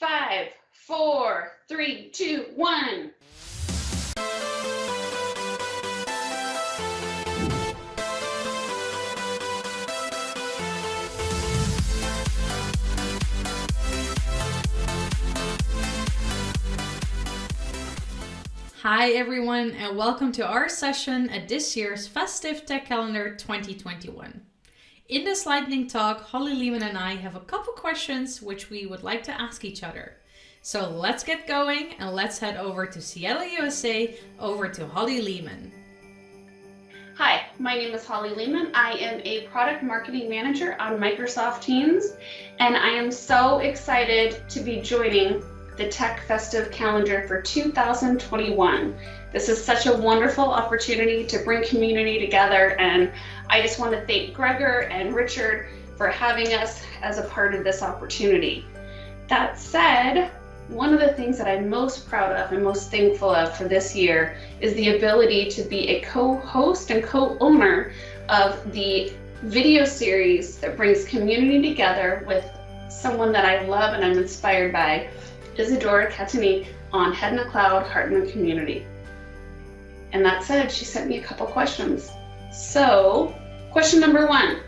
5, 4, 3, 2, 1. Hi everyone, and welcome to our session at this year's Festive Tech Calendar 2021. In this lightning talk, Holly Lehman and I have a couple questions which we would like to ask each other. So let's get going and let's head over to Seattle, USA, over to Holly Lehman. Hi, my name is Holly Lehman. I am a product marketing manager on Microsoft Teams, and I am so excited to be joining the Tech Festive Calendar for 2021. This is such a wonderful opportunity to bring community together, and I just want to thank Gregor and Richard for having us as a part of this opportunity. That said, one of the things that I'm most proud of and most thankful of for this year is the ability to be a co-host and co-owner of the video series that brings community together with someone that I love and I'm inspired by, Isidora Katanic, on Head in a Cloud, Heart in a Community. And that said, she sent me a couple questions. So, question number 1.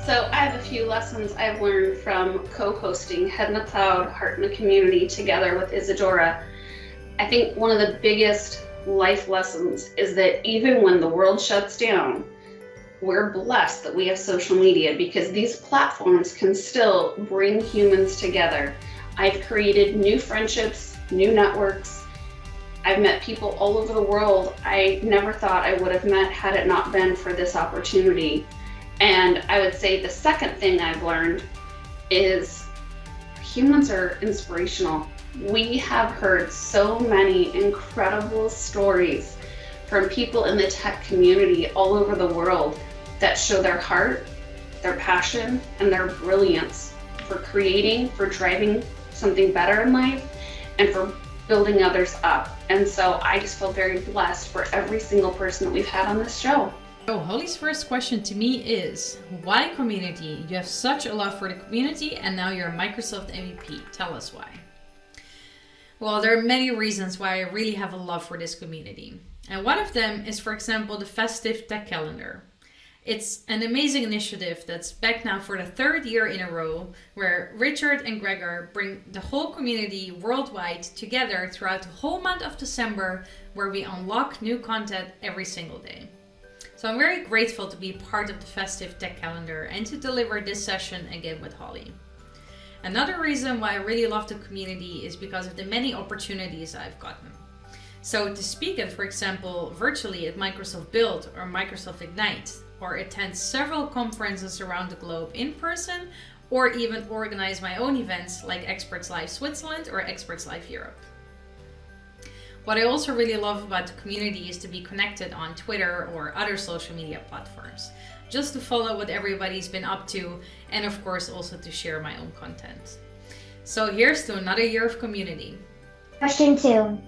So I have a few lessons I've learned from co-hosting Head in a Cloud, Heart in a Community together with Isidora. I think one of the biggest life lessons is that even when the world shuts down, we're blessed that we have social media because these platforms can still bring humans together. I've created new friendships, new networks. I've met people all over the world I never thought I would have met had it not been for this opportunity. And I would say the second thing I've learned is humans are inspirational. We have heard so many incredible stories from people in the tech community all over the world that show their heart, their passion, and their brilliance for creating, for driving something better in life, and for building others up. And so I just feel very blessed for every single person that we've had on this show. So Holly's first question to me is, why community? You have such a love for the community and now you're a Microsoft MVP. Tell us why. Well, there are many reasons why I really have a love for this community. And one of them is, for example, the Festive Tech Calendar. It's an amazing initiative that's back now for the 3rd year in a row, where Richard and Gregor bring the whole community worldwide together throughout the whole month of December, where we unlock new content every single day. So I'm very grateful to be part of the Festive Tech Calendar and to deliver this session again with Holly. Another reason why I really love the community is because of the many opportunities I've gotten. So to speak at, for example, virtually at Microsoft Build or Microsoft Ignite, or attend several conferences around the globe in person, or even organize my own events like Experts Live Switzerland or Experts Live Europe. What I also really love about the community is to be connected on Twitter or other social media platforms, just to follow what everybody's been up to, and of course also to share my own content. So here's to another year of community. Question 2.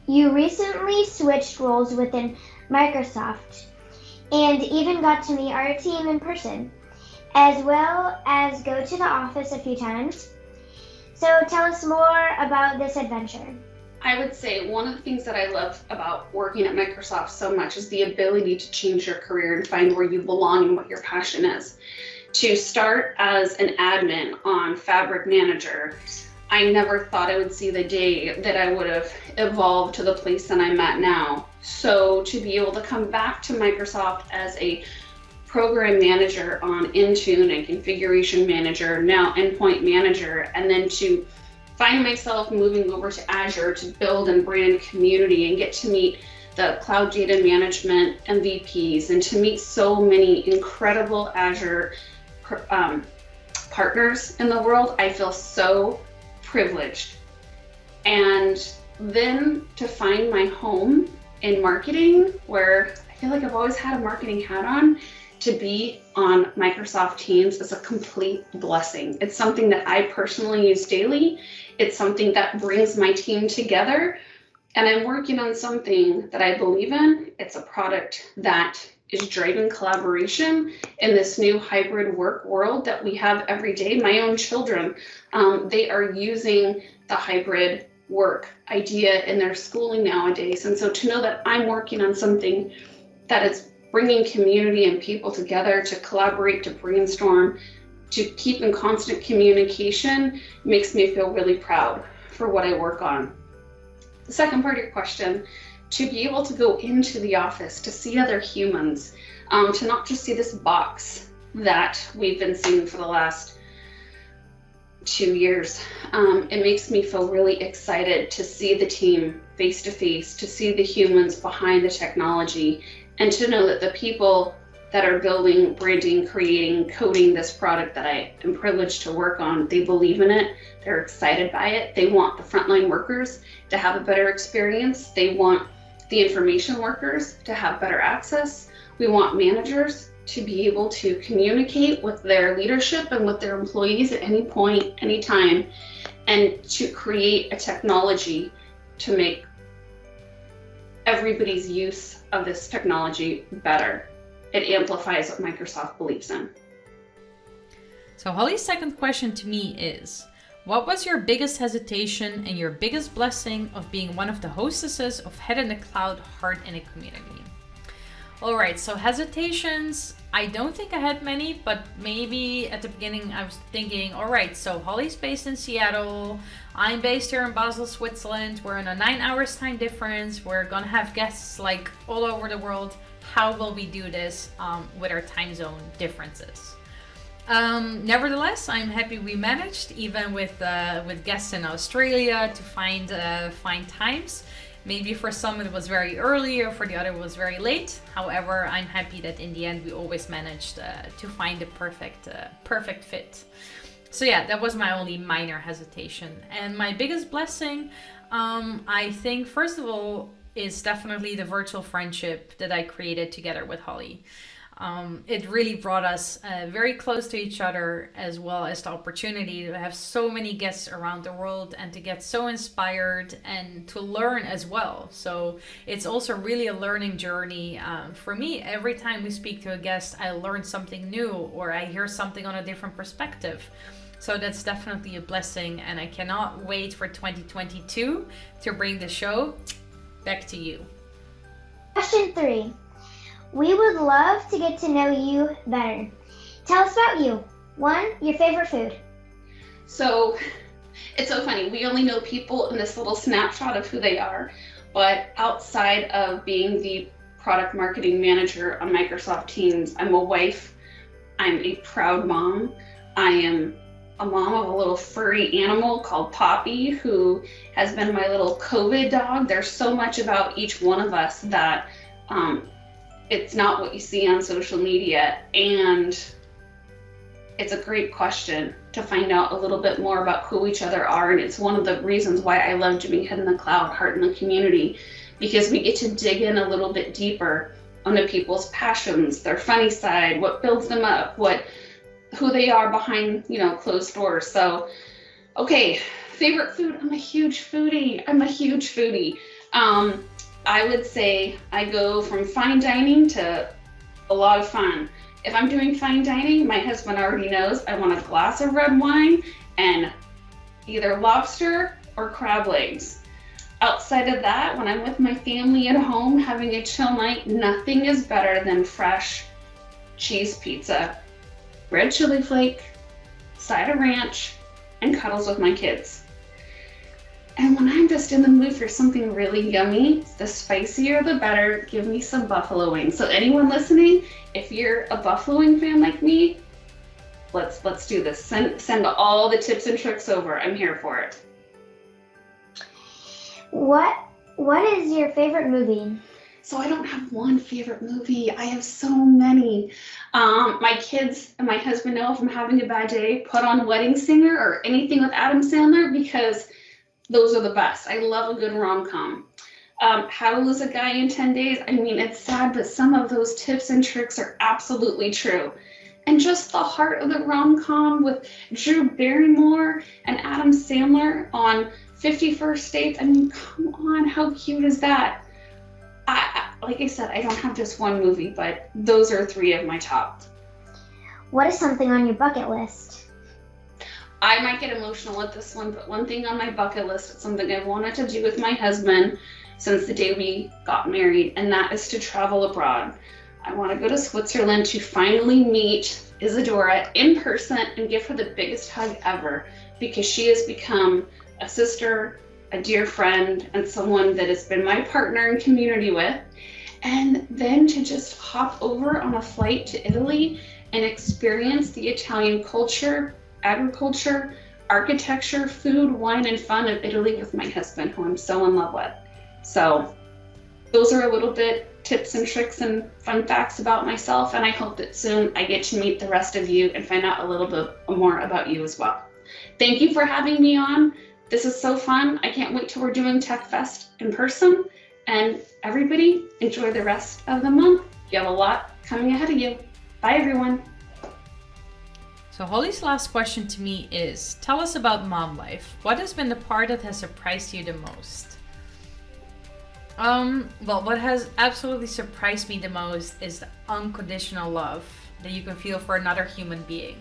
You recently switched roles within Microsoft and even got to meet our team in person, as well as go to the office a few times. So tell us more about this adventure. I would say one of the things that I love about working at Microsoft so much is the ability to change your career and find where you belong and what your passion is. To start as an admin on Fabric Manager, I never thought I would see the day that I would have evolved to the place that I'm at now. So to be able to come back to Microsoft as a program manager on Intune and configuration manager, now endpoint manager, and then to find myself moving over to Azure to build and brand community and get to meet the cloud data management MVPs and to meet so many incredible Azure partners in the world, I feel so privileged. And then to find my home in marketing, where I feel like I've always had a marketing hat on, to be on Microsoft Teams is a complete blessing. It's something that I personally use daily. It's something that brings my team together. and I'm working on something that I believe in. It's a product that is driving collaboration in this new hybrid work world that we have every day. My own children, they are using the hybrid work idea in their schooling nowadays. And so to know that I'm working on something that is bringing community and people together to collaborate, to brainstorm, to keep in constant communication makes me feel really proud for what I work on. The second part of your question, to be able to go into the office, to see other humans, to not just see this box that we've been seeing for the last 2 years. It makes me feel really excited to see the team face to face, to see the humans behind the technology, and to know that the people that are building, branding, creating, coding this product that I am privileged to work on, they believe in it, they're excited by it, they want the frontline workers to have a better experience, they want the information workers to have better access, we want managers to be able to communicate with their leadership and with their employees at any point, any time, and to create a technology to make everybody's use of this technology better. It amplifies what Microsoft believes in. So Holly's second question to me is, what was your biggest hesitation and your biggest blessing of being one of the hostesses of Head in the Cloud, Heart in a Community? All right, so hesitations, I don't think I had many, but maybe at the beginning I was thinking, all right, so Holly's based in Seattle, I'm based here in Basel, Switzerland, we're in a 9 hours time difference, we're gonna have guests like all over the world. How will we do this with our time zone differences? Nevertheless, I'm happy we managed, even with guests in Australia, to find times. Maybe for some it was very early, or for the other it was very late. However, I'm happy that in the end we always managed to find the perfect fit. So yeah, that was my only minor hesitation. And my biggest blessing, I think, first of all, is definitely the virtual friendship that I created together with Holly. It really brought us very close to each other, as well as the opportunity to have so many guests around the world and to get so inspired and to learn as well. So it's also really a learning journey for me. Every time we speak to a guest, I learn something new, or I hear something on a different perspective. So that's definitely a blessing, and I cannot wait for 2022 to bring the show back to you. Question 3. We would love to get to know you better. Tell us about you. 1, your favorite food. So it's so funny. We only know people in this little snapshot of who they are, but outside of being the product marketing manager on Microsoft Teams, I'm a wife, I'm a proud mom, I am a mom of a little furry animal called Poppy, who has been my little COVID dog. There's so much about each one of us that it's not what you see on social media, and it's a great question to find out a little bit more about who each other are. And it's one of the reasons why I love doing Head in the Cloud, Heart in the Community, because we get to dig in a little bit deeper onto people's passions, their funny side, what builds them up, who they are behind, closed doors. So, okay, favorite food. I'm a huge foodie. I would say I go from fine dining to a lot of fun. If I'm doing fine dining, my husband already knows I want a glass of red wine and either lobster or crab legs. Outside of that, when I'm with my family at home having a chill night, nothing is better than fresh cheese pizza, red chili flake, side of ranch, and cuddles with my kids. And when I'm just in the mood for something really yummy, the spicier the better. Give me some buffalo wings. So anyone listening, if you're a buffalo wing fan like me, let's do this. Send all the tips and tricks over. I'm here for it. What is your favorite movie? So I don't have one favorite movie. I have so many. My kids and my husband know if I'm having a bad day, put on Wedding Singer or anything with Adam Sandler, because those are the best. I love a good rom-com. How to Lose a Guy in 10 Days. I mean, it's sad, but some of those tips and tricks are absolutely true. And just the heart of the rom-com with Drew Barrymore and Adam Sandler on 51st dates. I mean, come on, how cute is that? Like I said, I don't have just one movie, but those are 3 of my top. What is something on your bucket list? I might get emotional with this one, but one thing on my bucket list, it's something I've wanted to do with my husband since the day we got married, and that is to travel abroad. I want to go to Switzerland to finally meet Isidora in person and give her the biggest hug ever, because she has become a sister, a dear friend, and someone that has been my partner in community with. And then to just hop over on a flight to Italy and experience the Italian culture, agriculture, architecture, food, wine, and fun of Italy with my husband, who I'm so in love with. So those are a little bit tips and tricks and fun facts about myself, and I hope that soon I get to meet the rest of you and find out a little bit more about you as well. Thank you for having me on. This is so fun. I can't wait till we're doing Tech Fest in person. And everybody, enjoy the rest of the month. You have a lot coming ahead of you. Bye, everyone. So Holly's last question to me is, tell us about mom life. What has been the part that has surprised you the most? Well, what has absolutely surprised me the most is the unconditional love that you can feel for another human being.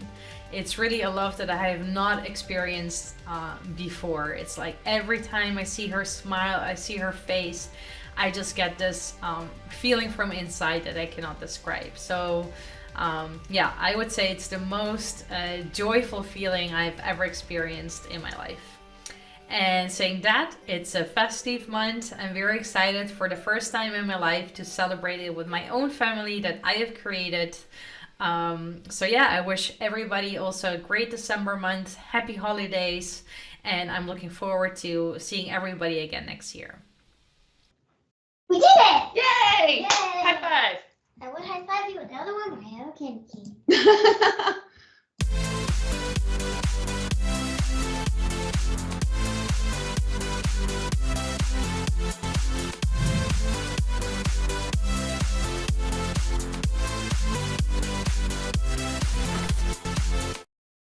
It's really a love that I have not experienced before. It's like every time I see her smile, I see her face, I just get this feeling from inside that I cannot describe. So yeah, I would say it's the most joyful feeling I've ever experienced in my life. And saying that, it's a festive month. I'm very excited for the first time in my life to celebrate it with my own family that I have created. So yeah, I wish everybody also a great December month, happy holidays, and I'm looking forward to seeing everybody again next year. We did it! Yay! Yay! High five! I would high five you with the other one, but I have a candy cane.